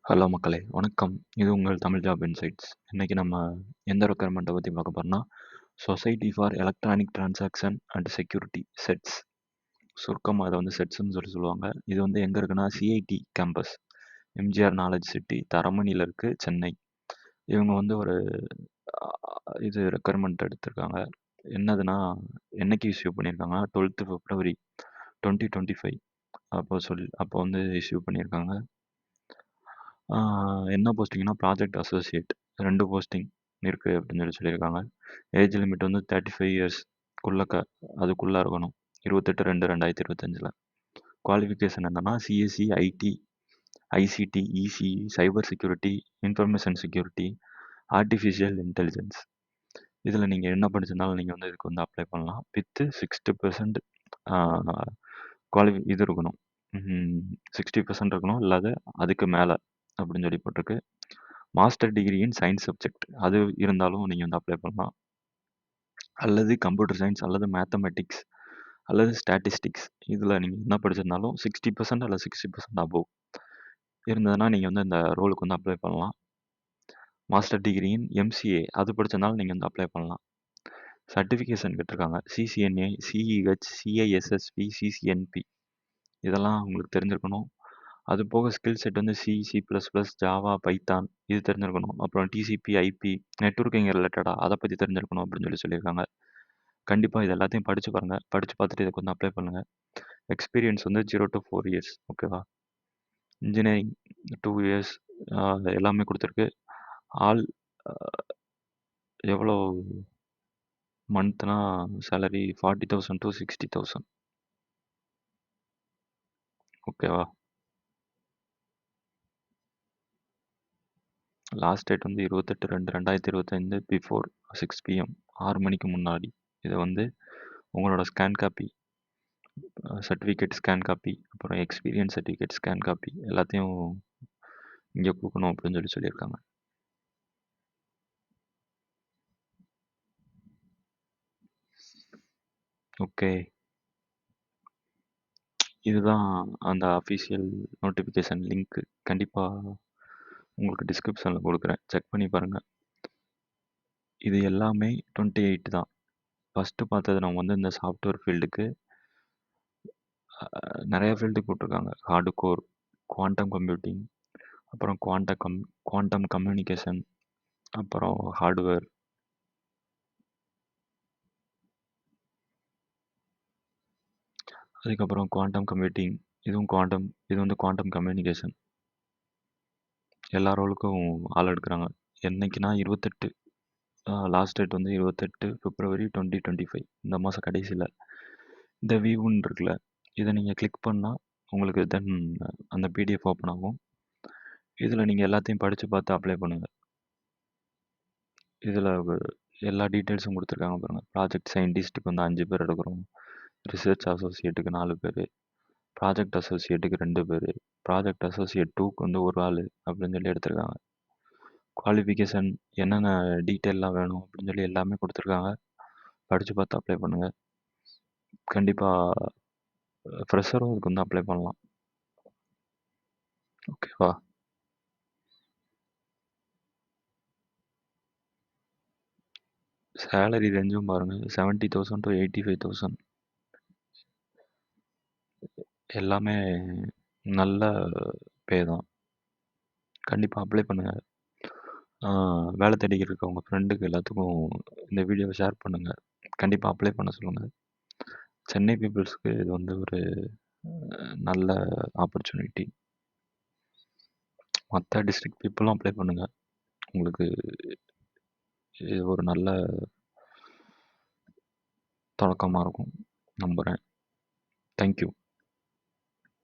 Hello மக்களே! வணக்கம். இது உங்கள் தமிழ் ஜாப் இன்சைட்ஸ். இன்னைக்கு நம்ம எந்த ரெக்யர்மெண்ட்ட பத்தி பார்க்க போறோம்னா, society for electronic transaction and security sets. சுருக்கமா இத வந்து செட்ஸ்ன்னு சொல்லுவாங்க. இது வந்து எங்க இருக்குன்னா, CIT campus. MGR knowledge city, தரமணியில இருக்கு, சென்னை. இவங்க வந்து ஒரு அ இது ரெக்யர்மெண்ட் எடுத்திருக்காங்க. என்னதுன்னா, என்னைக்கு இஷ்யூ பண்ணியிருக்காங்கன்னா, 12th பிப்ரவரி 2025 அப்போ வந்து இஷ்யூ பண்ணியிருக்காங்க. என்ன போஸ்டிங்னா ப்ராஜெக்ட் அசோசியேட் 2 போஸ்டிங் இருக்கு அப்படின்னு சொல்லியிருக்காங்க. ஏஜ் லிமிட் வந்து 35 இயர்ஸ்க்குள்ள அதுக்குள்ள இருக்கணும். 28/2/2025ல. குவாலிஃபிகேஷன் என்னன்னா CSC, IT, ICT, ECE, cyber security, information security, artificial intelligence. இதில் நீங்கள் என்ன படிச்சிருந்தாலும் நீங்கள் வந்து இதுக்கு வந்து அப்ளை பண்ணலாம். வித் 60% இது இருக்கணும். 60% இருக்கணும், இல்லாத அதுக்கு மேலே அப்படின்னு சொல்லி போட்டிருக்கு. Master degree in science subject அது இருந்தாலும் நீங்கள் வந்து அப்ளை பண்ணலாம். அல்லது கம்ப்யூட்டர் சயின்ஸ் அல்லது மேத்தமெட்டிக்ஸ் அல்லது ஸ்டாட்டிஸ்டிக்ஸ் இதில் நீங்கள் என்ன படிச்சிருந்தாலும் 60% அல்லது 60% அபோவ் இருந்ததுன்னா நீங்கள் வந்து இந்த ரோலுக்கு வந்து அப்ளை பண்ணலாம். மாஸ்டர் டிகிரி இன் எம்சிஏ அது படிச்சிருந்தாலும் நீங்கள் வந்து அப்ளை பண்ணலாம். சர்டிஃபிகேஷன் கேட்டிருக்காங்க. சிசிஎன்ஏ, சிஇஹெச், சிஐஎஸ்எஸ்பி, சிசிஎன்பி இதெல்லாம் உங்களுக்கு தெரிஞ்சிருக்கணும். அது போக ஸ்கில் செட் வந்து C, C plus plus, Java, Python இது தெரிஞ்சிருக்கணும். அப்புறம் டிசிபி, ஐபி, நெட்வொர்க்கிங் ரிலேட்டடாக அதை பற்றி தெரிஞ்சிருக்கணும் அப்படின்னு சொல்லியிருக்காங்க. கண்டிப்பாக இது எல்லாத்தையும் படித்து பாருங்கள். படித்து பார்த்துட்டு இதுக்கு வந்து அப்ளை பண்ணுங்கள். எக்ஸ்பீரியன்ஸ் வந்து 0 to 4 இயர்ஸ். ஓகேவா? இன்ஜினியரிங் 2 இயர்ஸ் எல்லாமே கொடுத்துருக்கு. ஆல் எவ்வளோ மந்த்னா சேலரி 40,000 to 60,000. ஓகேவா? லாஸ்ட் டேட் வந்து 28/2/2025 பிஃபோர் 6 PM 6 மணிக்கு முன்னாடி இதை வந்து உங்களோட scan copy, certificate scan copy, அப்புறம் எக்ஸ்பீரியன்ஸ் சர்டிஃபிகேட் ஸ்கேன் காப்பி எல்லாத்தையும் இங்கே கொடுக்கணும் அப்படின்னு சொல்லியிருக்காங்க. ஓகே, இதுதான் அந்த அஃபிஷியல் நோட்டிஃபிகேஷன் லிங்க்கு. கண்டிப்பாக உங்களுக்கு டிஸ்கிரிப்ஷனில் கொடுக்குறேன், செக் பண்ணி பாருங்கள். இது எல்லாமே 28 தான். ஃபஸ்ட்டு பார்த்தது நம்ம வந்து இந்த சாஃப்ட்வேர் ஃபீல்டுக்கு நிறைய ஃபீல்டுக்கு போட்டிருக்காங்க. ஹார்டு கோர், குவாண்டம் கம்ப்யூட்டிங், அப்புறம் குவாண்டம் கம்யூனிகேஷன், அப்புறம் ஹார்ட்வேர், அதுக்கப்புறம் குவாண்டம் கம்ப்யூட்டிங், இது வந்து குவாண்டம் கம்யூனிகேஷன். எல்லா ரோலுக்கும் ஆள் எடுக்கிறாங்க. என்னைக்குன்னா 28, லாஸ்ட் டேட் வந்து 28 பிப்ரவரி 2025 இந்த மாதம் கடைசியில். இந்த வியூன்னு இருக்குல்ல, இதை நீங்கள் கிளிக் பண்ணால் உங்களுக்கு தென் அந்த பிடிஎஃப் ஓப்பன் ஆகும். இதில் நீங்கள் எல்லாத்தையும் படித்து பார்த்து அப்ளை பண்ணுங்கள். இதில் எல்லா டீட்டெயில்ஸும் கொடுத்துருக்காங்க பாருங்கள். ப்ராஜெக்ட் சயின்டிஸ்ட்டுக்கு வந்து 5 பேர் எடுக்கிறோம், ரிசர்ச் அசோசியேட்டுக்கு 4 பேர், ப்ராஜெக்ட் அசோசியேட்டுக்கு 2 பேர், ப்ராஜெக்ட் அசோசியேட் 2க்கு வந்து 1 ஆள் அப்படின்னு சொல்லி எடுத்திருக்காங்க. குவாலிஃபிகேஷன் என்னென்ன டீட்டெயிலெலாம் வேணும் அப்படின்னு சொல்லி எல்லாமே கொடுத்துருக்காங்க. படித்து பார்த்து அப்ளை பண்ணுங்கள். கண்டிப்பாக ஃப்ரெஷரும் இதுக்கு வந்து அப்ளை பண்ணலாம். ஓகேவா? சேலரி ரேஞ்சும் பாருங்கள், 70,000 to 85,000. எல்லாமே நல்ல பே தான். கண்டிப்பாக அப்ளை பண்ணுங்கள். வேலை தேடிக்கிட்டு இருக்க உங்கள் ஃப்ரெண்டுக்கு எல்லாத்துக்கும் இந்த வீடியோவை ஷேர் பண்ணுங்கள். கண்டிப்பாக அப்ளை பண்ண சொல்லுங்கள். சென்னை பீப்புள்ஸ்க்கு இது வந்து ஒரு நல்ல ஆப்பர்ச்சுனிட்டி. மற்ற டிஸ்ட்ரிக்ட் பீப்புளும் அப்ளை பண்ணுங்கள். உங்களுக்கு இது ஒரு நல்ல தொடக்கமாக இருக்கும் நம்புகிறேன். தேங்க்யூ.